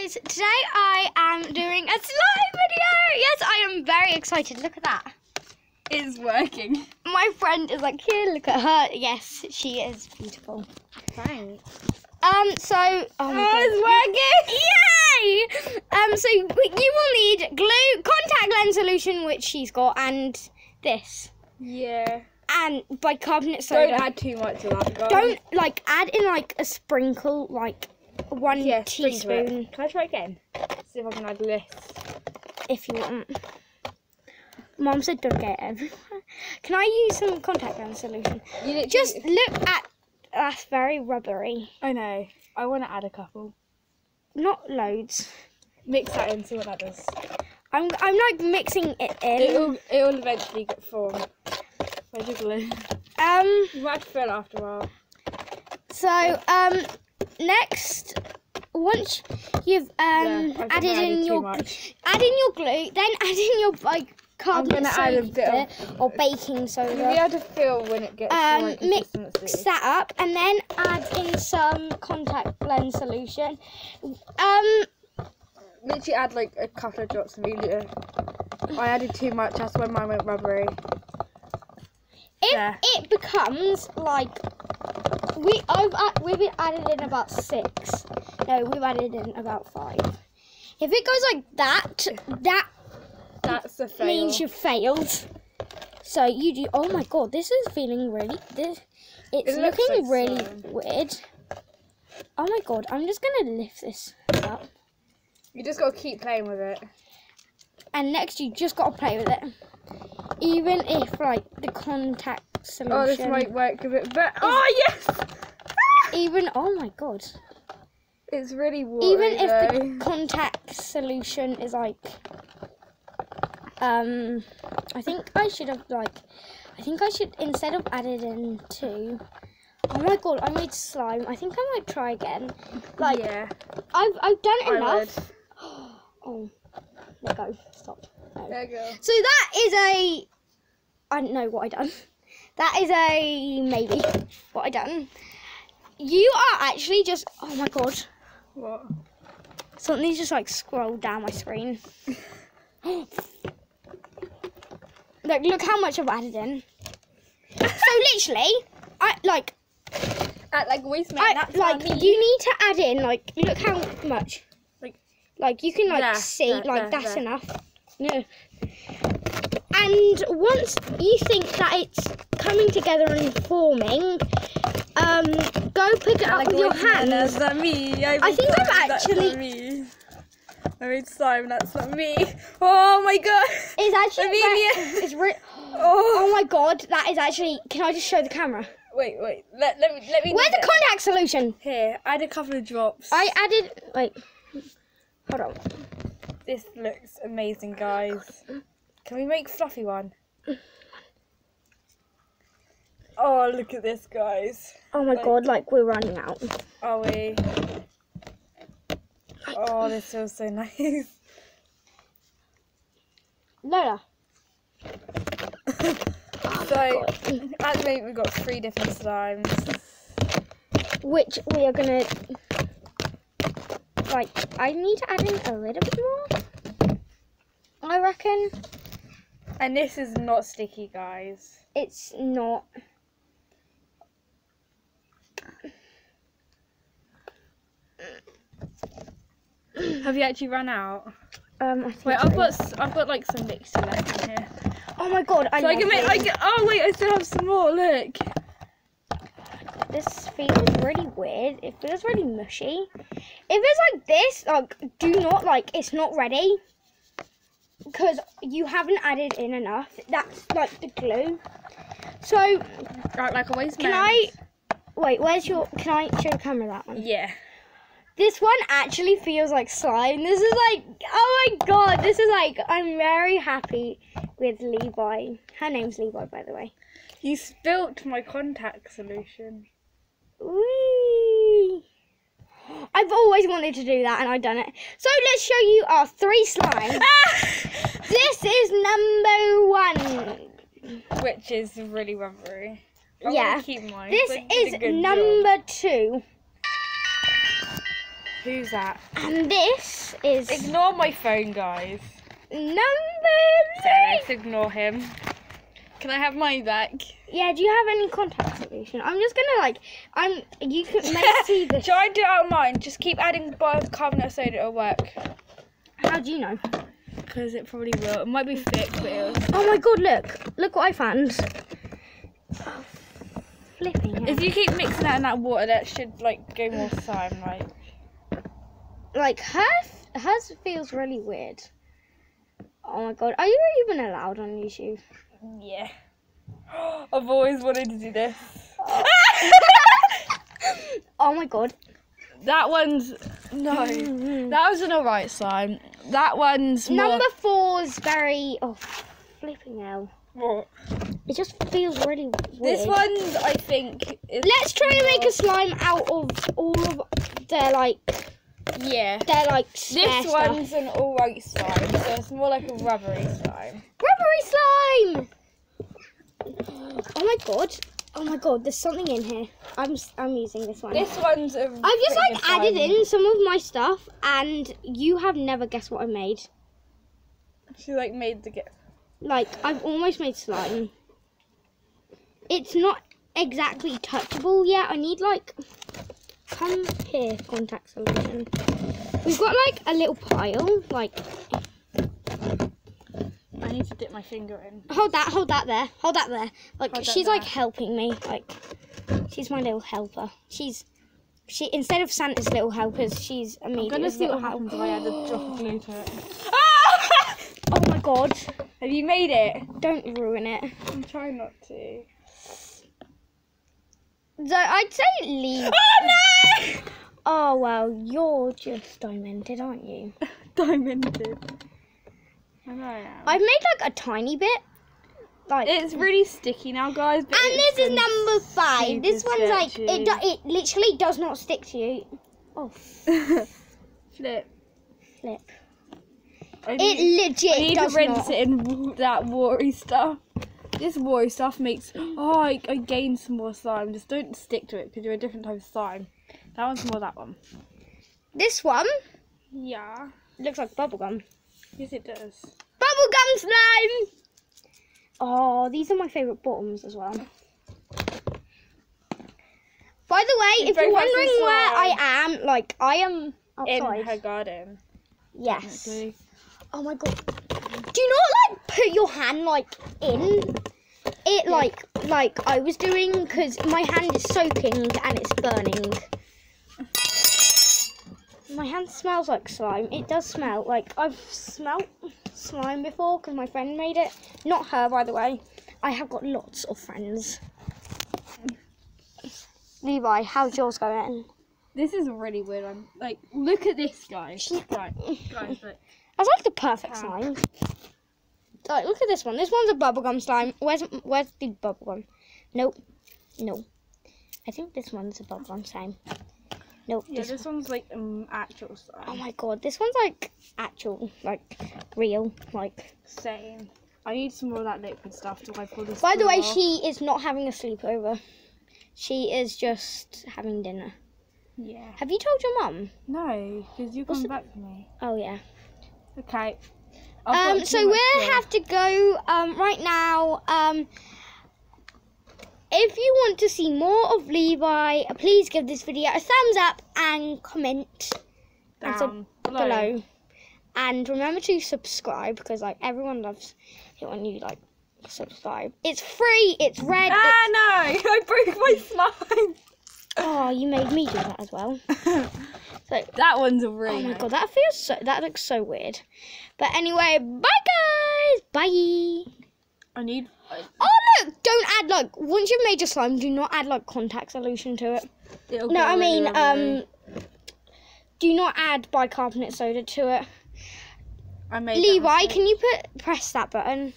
guys, today I am doing a slime video. Yes, I am very excited. Look at that. It's working. My friend is like, here, look at her. Yes, she is beautiful. Thanks. So, It's working! Yay! So you will need glue, contact lens solution, which she's got, and this. Yeah. And bicarbonate soda. Don't add too much of that, guys. Don't, like, add in, like, a sprinkle, like, one teaspoon. Can I try again? See if I can add this. If you want. Mom said don't get it everywhere. Can I use some contact lens solution? Just look at, that's very rubbery. I know. I want to add a couple. Not loads. Mix that in, see what that does. I'm like mixing it in. It'll eventually get formed. Where's your glue? You might have to fill after a while. So next, once you've added in your glue, then add in your bicarbonate soda or baking soda. You'll be able to feel when it gets the right consistency. Mix that up and then add in some contact lens solution. Literally add like a couple of drops immediately. I added too much, that's when mine went rubbery. If it becomes like we've added in about 6. No, we've added in about 5. If it goes like that, that's a fail. Means you failed. So you do. Oh my god, this is feeling really. It's looking really weird. Oh my god, I'm just gonna lift this up. You just gotta keep playing with it. And next, you just gotta play with it. Even if like the contact solution. Oh, this might work a bit better. Oh yes. Oh my god. It's really watery. Even if the contact solution is like. I think I should instead of added in 2. Oh my god, I made slime. I think I might try again. Like, yeah. I've done enough. Oh, there you go. Stop. No. There you go. So that is a. I don't know what I done. That is a maybe. What I done. You are actually just. Oh my god. What? Something's just like scrolled down my screen. Look how much I've added in. So literally, you need to add in look how much. Like you can see that's enough. No. And once you think that it's coming together and forming, go pick it up with your hands. That's not me. I think I've actually. I made slime, that's not me. Oh my god. It's actually it's oh my god, that is actually. Can I just show the camera? Wait. Let me. Where's the contact solution? Here, add a couple of drops. I added. Wait. Hold on. This looks amazing, guys. Can we make fluffy one? Oh, look at this, guys. Oh my god, we're running out. Are we? Oh, this feels so nice. Lola. So, at the moment we've got 3 different slimes. Which we are gonna... I need to add in a little bit more. I reckon. And this is not sticky, guys. It's not. Have you actually run out? Wait, I've got some mixture left in here. Oh my god, oh wait, I still have some more. Look. This feels really weird. It feels really mushy. If it's like this, do not it's not ready because you haven't added in enough. That's the glue. So Right, always. Can I Can I show the camera that one? Yeah. This one actually feels like slime. This is oh my god, this is I'm very happy with Levi. Her name's Levi, by the way. You spilt my contact solution. Whee! I've always wanted to do that and I've done it. So let's show you our 3 slimes. This is number 1. Which is really rubbery. Yeah. Keep mine. This is number 2. Who's that? And this is... Ignore my phone, guys. Number 3. So let's ignore him. Can I have mine back? Yeah, do you have any contact solution? I'm just gonna you can see this. Try and do it out of mine. Just keep adding bicarbonate soda, it'll work. How do you know? Because it probably will. It might be thick, but it'll... Oh my god, look what I found. Oh, flipping it. If you keep mixing that in that water, that should like go more slime, right? Like hers feels really weird. Oh my god, are you even allowed on YouTube? Yeah. I've always wanted to do this. Oh my god. That one's... No. That was an alright slime. That one's more... Number 4's very... Oh, flipping hell. What? It just feels really weird. This one's, I think... Let's try and make a slime out of all of their, like... Yeah. They're, like, this one's an alright slime, so it's more like a rubbery slime. Rubbery slime! Oh my god. Oh my god, there's something in here. I'm using this one. This one's a... I've just like added in some of my stuff and you have never guessed what I made. She like made the... Like, I've almost made slime. It's not exactly touchable yet. I need like... Come here, contact solution. We've got like a little pile, like... I need to dip my finger in. Hold that there. Hold that there. Like, she's like helping me. Like, she's my little helper. She instead of Santa's little helpers, she's Amelia's. I'm gonna see what happens if I add a drop of glue to it. Oh my god. Have you made it? Don't ruin it. I'm trying not to. So I'd say leave. Oh no! Oh well, you're just demented, aren't you? Demented. I know I am. I've made like a tiny bit. Like it's really sticky now, guys. But and this is number 5. This one's like it literally does not stick to you. Oh. Flip. It legit I need does to rinse not. it in that watery stuff. This watery stuff makes... Oh, I gained some more slime. Just don't stick to it because you're a different type of slime. That one's more that one. This one? Yeah. Looks like bubblegum. Yes, it does. Bubblegum slime! Oh, these are my favourite bottoms as well. By the way, if you're wondering where I am, like, I am outside. In her garden. Yes. Oh my god. Do you not, like, put your hand, like, in it, like I was doing? Because my hand is soaking and it's burning. My hand smells like slime. It does smell. Like, I've smelt slime before because my friend made it. Not her, by the way. I have got lots of friends. Levi, how's yours going? This is a really weird one. Like, look at this, guys. Guys, look. That's like the perfect slime. Like, look at this one. This one's a bubblegum slime. Where's the bubblegum? Nope. No. I think this one's a bubblegum slime. Nope. Yeah, this one's like actual slime. Oh my god, this one's like actual, like real, like. Same. I need some more of that liquid stuff to wipe all this. By the way, she is not having a sleepover. She is just having dinner. Yeah. Have you told your mum? No, because you come back for me. Oh yeah. Okay. So we'll have to go right now. If you want to see more of Levi, please give this video a thumbs up and comment down below. And remember to subscribe because like everyone loves it when you like subscribe. It's free. It's red. No! I broke my slime. Oh, you made me do that as well. So that one's a really. Oh my god, that looks so weird. But anyway, bye guys. Bye. I need. Oh look! Don't add like once you've made your slime, do not add like contact solution to it. No, I mean do not add bicarbonate soda to it. I made Levi, can you press that button?